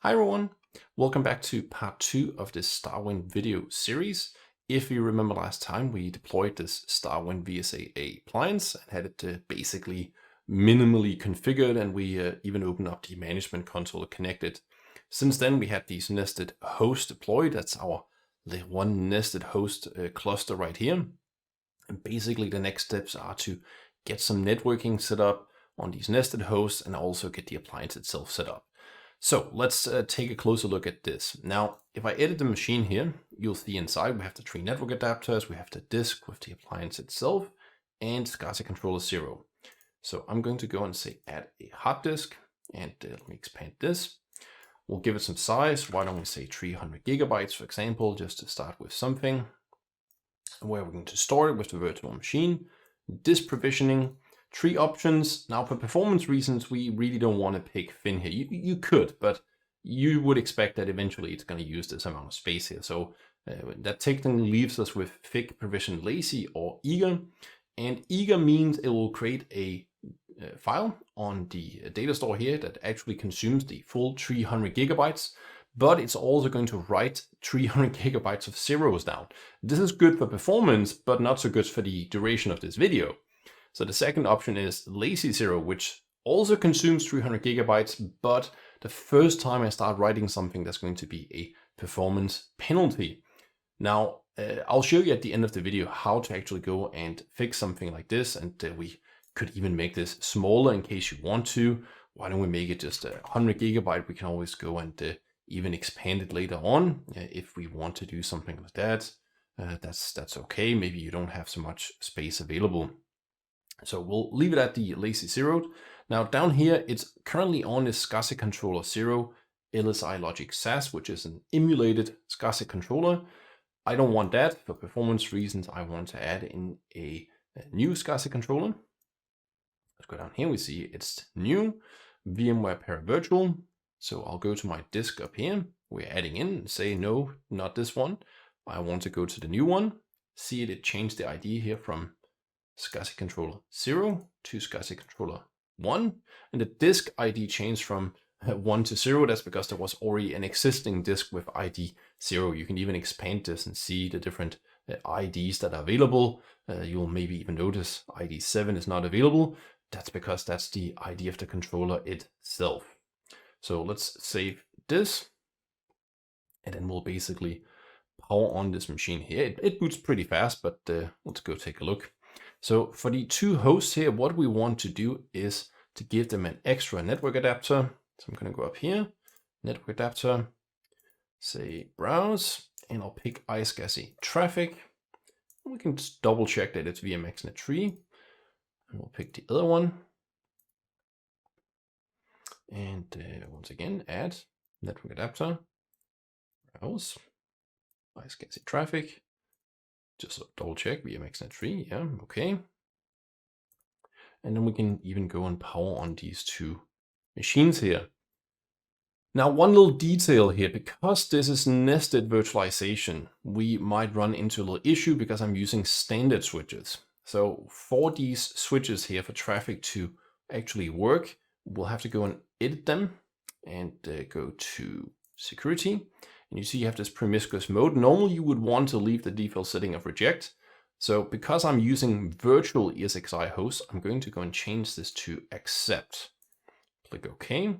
Hi everyone, welcome back to part 2 of this StarWind video series. If you remember last time, we deployed this StarWind VSAN appliance and had it basically minimally configured, and we even opened up the management console to connect it. Since then, we had these nested hosts deployed. That's our one nested host cluster right here. And basically the next steps are to get some networking set up on these nested hosts and also get the appliance itself set up. So let's take a closer look at this. Now, if I edit the machine here, you'll see inside we have the 3 network adapters, we have the disk with the appliance itself, and SCSI controller 0. So I'm going to go and say add a hard disk, and let me expand this. We'll give it some size. Why don't we say 300 gigabytes, for example, just to start with something. Where we're going to store it with the virtual machine, disk provisioning, 3 options. Now, for performance reasons, we really don't want to pick thin here. You could, but you would expect that eventually it's going to use this amount of space here. So that technically leaves us with thick, provisioned, lazy, or eager. And eager means it will create a file on the data store here that actually consumes the full 300 gigabytes. But it's also going to write 300 gigabytes of zeros down. This is good for performance, but not so good for the duration of this video. So the second option is lazy 0, which also consumes 300 gigabytes, but the first time I start writing something, that's going to be a performance penalty. Now, I'll show you at the end of the video how to actually go and fix something like this, and we could even make this smaller in case you want to. Why don't we make it just 100 gigabyte? We can always go and even expand it later on if we want to do something like that. That's okay. Maybe you don't have so much space available. So we'll leave it at the lazy 0. Now down here, it's currently on this SCSI controller 0 LSI logic SAS, which is an emulated SCSI controller. I don't want that for performance reasons. I want to add in a new SCSI controller. Let's go down here. We see it's new VMware para-virtual. So I'll go to my disk up here. We're adding in and say, no, not this one. I want to go to the new one. See it changed the ID here from SCSI controller 0 to SCSI controller 1. And the disk ID changed from 1 to 0. That's because there was already an existing disk with ID 0. You can even expand this and see the different IDs that are available. You'll maybe even notice ID 7 is not available. That's because that's the ID of the controller itself. So let's save this, and then we'll basically power on this machine here. It boots pretty fast, but let's go take a look. So for the 2 hosts here, what we want to do is to give them an extra network adapter. So I'm going to go up here, network adapter, say browse, and I'll pick iSCSI traffic. We can just double check that it's VMXNet 3, and we'll pick the other one. And once again, add network adapter, browse, iSCSI traffic, just double check VMXNet 3, yeah, okay. And then we can even go and power on these 2 machines here. Now, one little detail here, because this is nested virtualization, we might run into a little issue because I'm using standard switches. So for these switches here for traffic to actually work, we'll have to go and edit them and go to security. And you see you have this promiscuous mode. Normally you would want to leave the default setting of reject. So because I'm using virtual ESXi hosts, I'm going to go and change this to accept. Click OK.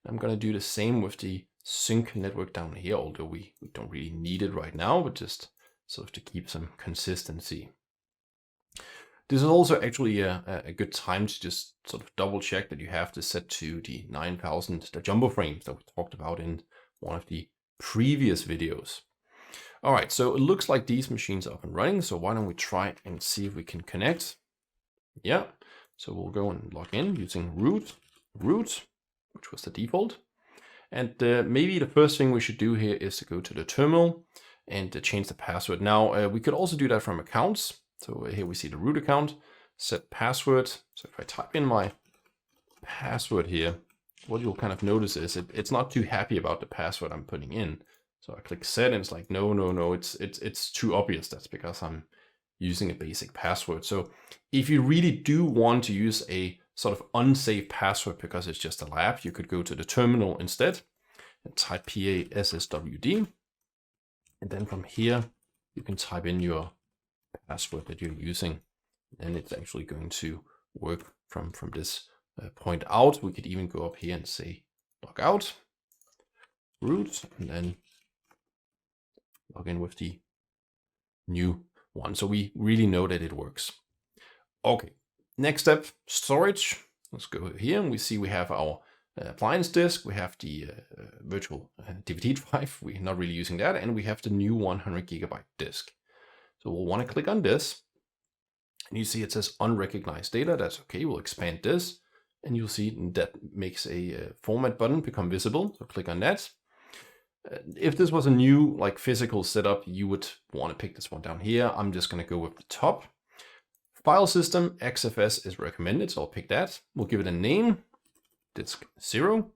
I'm going to do the same with the sync network down here, although we don't really need it right now, but just sort of to keep some consistency. This is also actually a good time to just sort of double check that you have this set to the 9000, the jumbo frames that we talked about in one of the previous videos. All right, so it looks like these machines are up and running. So why don't we try and see if we can connect? Yeah, so we'll go and log in using root, which was the default. And maybe the first thing we should do here is to go to the terminal and change the password. Now, we could also do that from accounts. So here we see the root account, set password. So if I type in my password here, what you'll kind of notice is it's not too happy about the password I'm putting in. So I click set and it's like, no, it's too obvious. That's because I'm using a basic password. So if you really do want to use a sort of unsafe password because it's just a lab, you could go to the terminal instead and type pvSCSI. And then from here, you can type in your password that you're using. And it's actually going to work from this point out. We could even go up here and say log out, root, and then log in with the new one. So we really know that it works. Okay, next step, storage. Let's go here and we see we have our appliance disk, we have the virtual DVD drive, we're not really using that, and we have the new 100 GB disk. So we'll want to click on this, and you see it says unrecognized data. That's okay, we'll expand this, and you'll see that makes a format button become visible, so click on that. If this was a new like physical setup, you would want to pick this one down here. I'm just going to go with the top. File system, XFS is recommended, so I'll pick that. We'll give it a name, disk 0,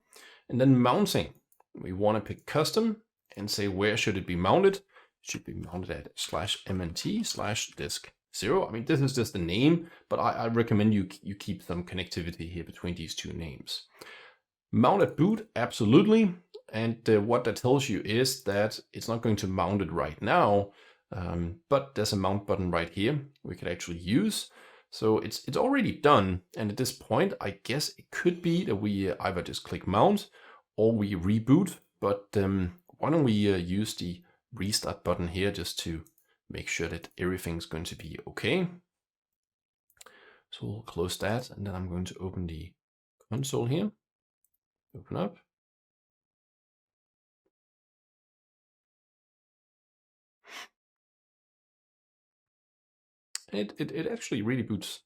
and then mounting. We want to pick custom and say where should it be mounted. It should be mounted at /mnt/disk 0. I mean, this is just the name, but I recommend you keep some connectivity here between these two names. Mount at boot, absolutely. And what that tells you is that it's not going to mount it right now, but there's a mount button right here we could actually use. So it's already done. And at this point, I guess it could be that we either just click mount or we reboot. But why don't we use the restart button here just to make sure that everything's going to be okay. So we'll close that, and then I'm going to open the console here. Open up. It actually really boots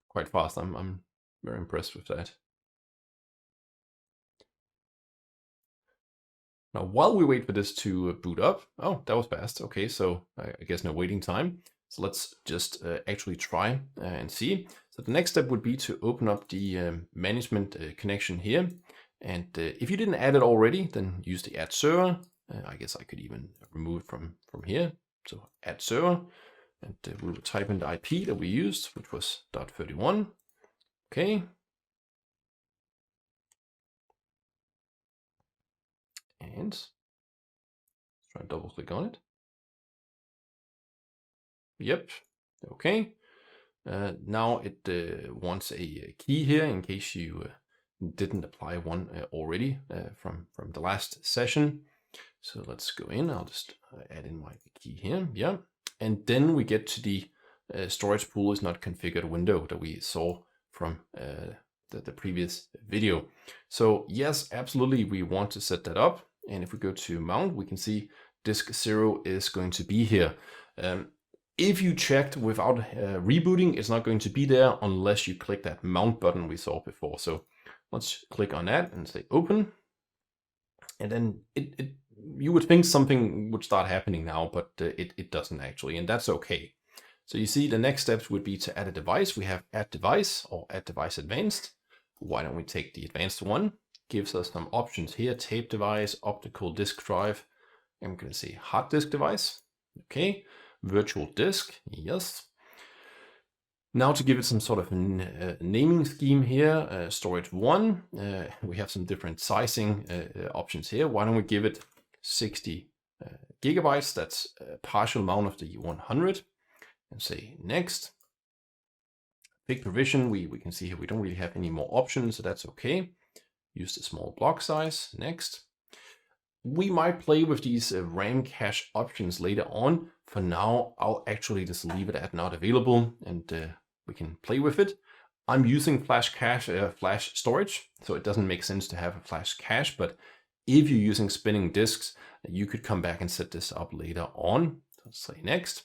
quite fast. I'm very impressed with that. Now, while we wait for this to boot up, oh, that was fast. Okay, so I guess no waiting time. So let's just actually try and see. So the next step would be to open up the management connection here. And if you didn't add it already, then use the add server. I guess I could even remove it from here. So add server. And we will type in the IP that we used, which was .31. Okay. And let's try and double click on it. Yep. Okay. Now it wants a key here in case you didn't apply one already from the last session. So let's go in. I'll just add in my key here. Yeah. And then we get to the storage pool is not configured window that we saw from the previous video. So yes, absolutely, we want to set that up. And if we go to mount, we can see disk 0 is going to be here. If you checked without rebooting, it's not going to be there unless you click that mount button we saw before. So let's click on that and say open. And then you would think something would start happening now, but it doesn't actually, and that's okay. So you see the next steps would be to add a device. We have add device or add device advanced. Why don't we take the advanced one? Gives us some options here, tape device, optical disk drive. I'm going to say hard disk device. Okay, virtual disk, yes. Now to give it some sort of naming scheme here, storage 1, we have some different sizing options here. Why don't we give it 60 gigabytes, that's a partial amount of the 100, and say next. Big provision, we can see here we don't really have any more options, so that's okay. Use the small block size, next. We might play with these RAM cache options later on. For now, I'll actually just leave it at not available, and we can play with it. I'm using flash cache, flash storage, so it doesn't make sense to have a flash cache, but if you're using spinning disks, you could come back and set this up later on. So let's say next.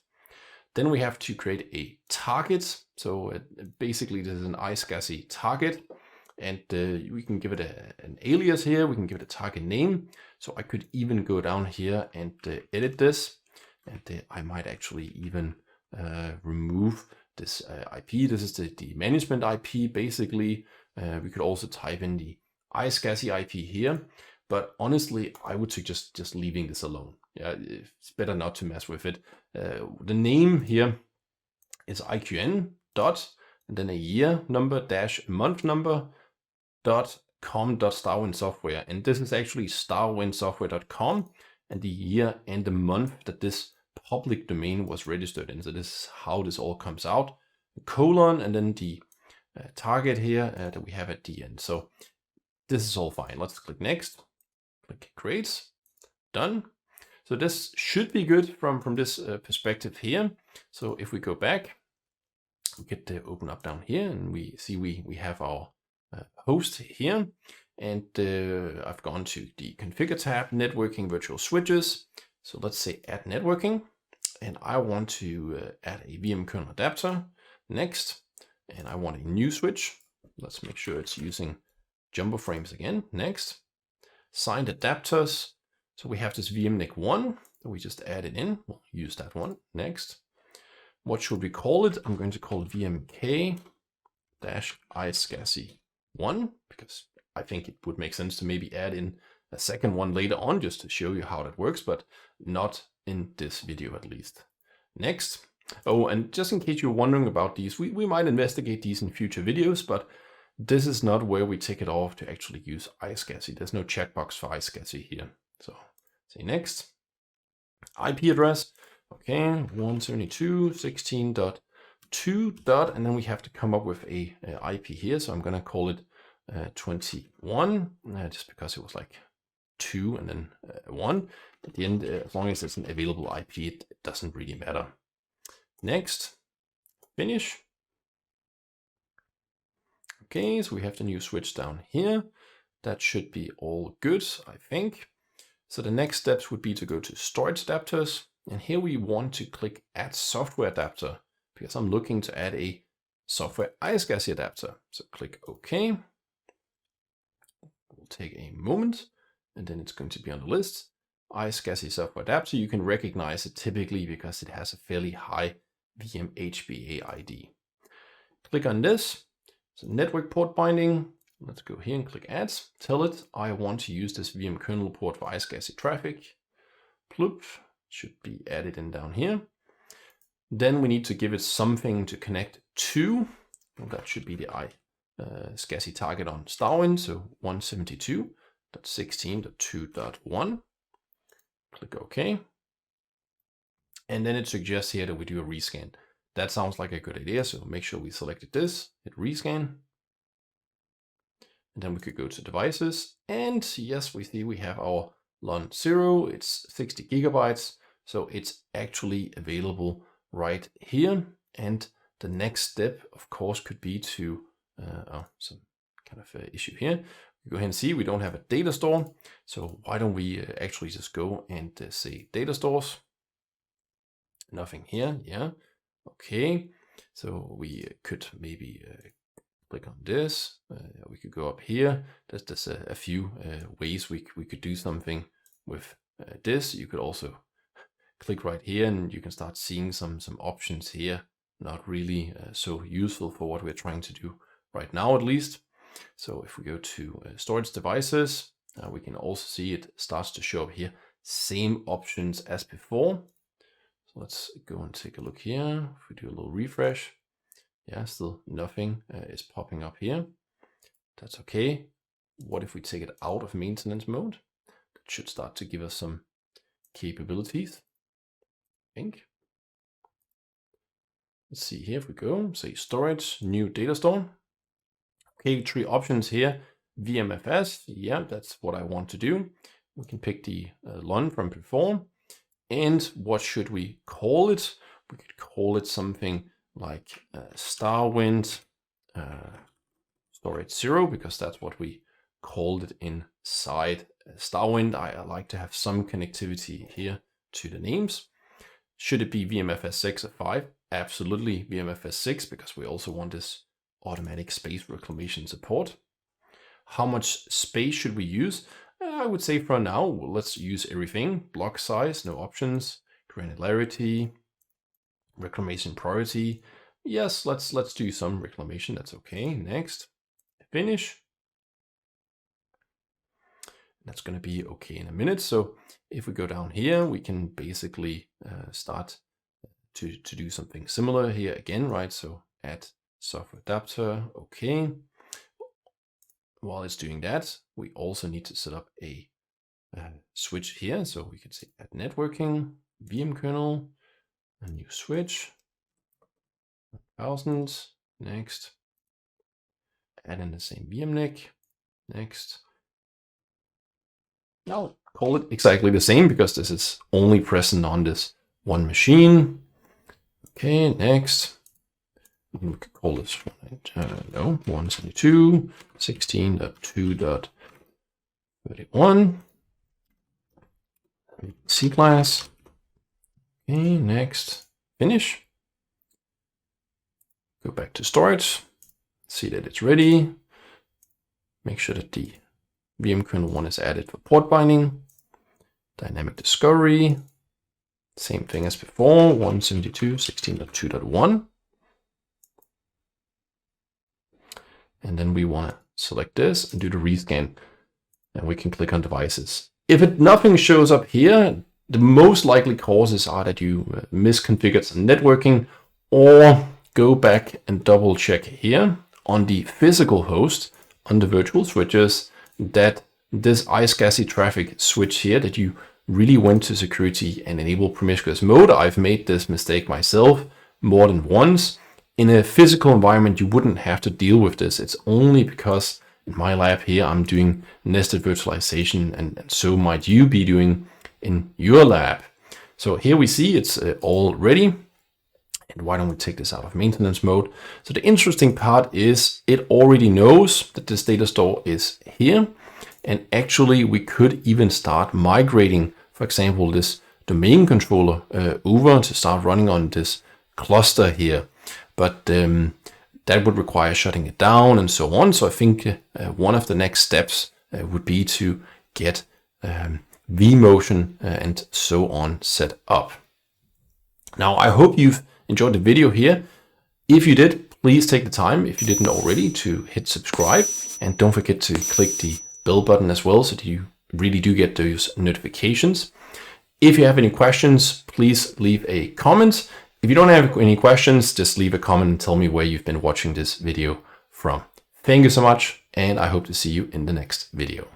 Then we have to create a target. So basically this is an iSCSI target, and we can give it an alias here. We can give it a target name. So I could even go down here and edit this, and I might actually even remove this IP. This is the management IP basically. We could also type in the iSCSI IP here, but honestly, I would suggest just leaving this alone. Yeah, it's better not to mess with it. The name here is IQN dot, and then a year number dash month number dot com.starwindsoftware, and this is actually starwindsoftware.com and the year and the month that this public domain was registered in. So this is how this all comes out, colon, and then the target here that we have at the end. So this is all fine. Let's click next, click create, done. So this should be good from this perspective here. So if we go back, we get to open up down here and we see we have our host here. And I've gone to the configure tab, networking virtual switches. So let's say add networking. And I want to add a VM kernel adapter. Next. And I want a new switch. Let's make sure it's using jumbo frames again. Next. Signed adapters. So we have this VMNIC 1 that we just added in. We'll use that one. Next. What should we call it? I'm going to call it VMK-iSCSI 1 because I think it would make sense to maybe add in a second one later on just to show you how that works, but not in this video at least. Next. Oh, and just in case you're wondering about these, we might investigate these in future videos, but this is not where we take it off to actually use iSCSI. There's no checkbox for iSCSI here. So say next. IP address. Okay, 172.16.2. And then we have to come up with a IP here. So I'm going to call it 21, just because it was like 2 and then 1. At the end, as long as it's an available IP, it doesn't really matter. Next, finish. Okay, so we have the new switch down here. That should be all good, I think. So the next steps would be to go to storage adapters. And here we want to click add software adapter because I'm looking to add a software iSCSI adapter. So click OK. It will take a moment and then it's going to be on the list. iSCSI software adapter, you can recognize it typically because it has a fairly high VMHBA ID. Click on this. So network port binding. Let's go here and click add. Tell it I want to use this VM kernel port for iSCSI traffic. Ploop. Should be added in down here. Then we need to give it something to connect to. Well, that should be the iSCSI target on StarWind. So 172.16.2.1. Click OK. And then it suggests here that we do a rescan. That sounds like a good idea. So make sure we selected this, hit rescan. And then we could go to devices. And yes, we see we have our LUN 0, it's 60 gigabytes, so it's actually available right here. And the next step, of course, could be to, some kind of issue here. We go ahead and see we don't have a data store. So why don't we actually just go and say data stores? Nothing here, yeah. Okay, so we could maybe click on this. We could go up here. There's a few ways we could do something with this. You could also click right here and you can start seeing some options here. Not really so useful for what we're trying to do right now, at least. So if we go to storage devices, we can also see it starts to show up here. Same options as before. So let's go and take a look here. If we do a little refresh. Yeah, still nothing is popping up here. That's okay. What if we take it out of maintenance mode? That should start to give us some capabilities, I think. Let's see here if we go, say storage, new data store. Okay, 3 options here. VMFS, yeah, that's what I want to do. We can pick the LUN from before. And what should we call it? We could call it something like StarWind storage 0, because that's what we called it inside StarWind. I like to have some connectivity here to the names. Should it be VMFS 6 or 5? Absolutely VMFS 6, because we also want this automatic space reclamation support. How much space should we use? I would say for now, let's use everything. Block size, no options. Granularity, reclamation priority. Yes, let's do some reclamation. That's okay. Next, finish. That's going to be okay in a minute. So if we go down here, we can basically start to do something similar here again, right? So add software adapter. Okay. while it's doing that, we also need to set up a switch here. So we can say add networking, VM kernel, a new switch, 1000, next, add in the same VM NIC, next. Now call it exactly the same because this is only present on this one machine. Okay, next. We could call this 172.16.2.31. C class. Okay, next. Finish. Go back to storage. See that it's ready. Make sure that the VM kernel 1 is added for port binding. Dynamic discovery. Same thing as before. 172.16.2.1. And then we want to select this and do the rescan. And we can click on devices. If nothing shows up here, the most likely causes are that you misconfigured some networking, or go back and double check here on the physical host, on the virtual switches, that this iSCSI traffic switch here, that you really went to security and enable promiscuous mode. I've made this mistake myself more than once. In a physical environment, you wouldn't have to deal with this. It's only because in my lab here, I'm doing nested virtualization, and so might you be doing in your lab. So here we see it's all ready. And why don't we take this out of maintenance mode? So the interesting part is it already knows that this data store is here. And actually we could even start migrating, for example, this domain controller over to start running on this cluster here. But that would require shutting it down and so on. So I think one of the next steps would be to get vMotion and so on set up. Now, I hope you've enjoyed the video here. If you did, please take the time, if you didn't already, to hit subscribe. And don't forget to click the bell button as well, so that you really do get those notifications. If you have any questions, please leave a comment. If you don't have any questions, just leave a comment and tell me where you've been watching this video from. Thank you so much, and I hope to see you in the next video.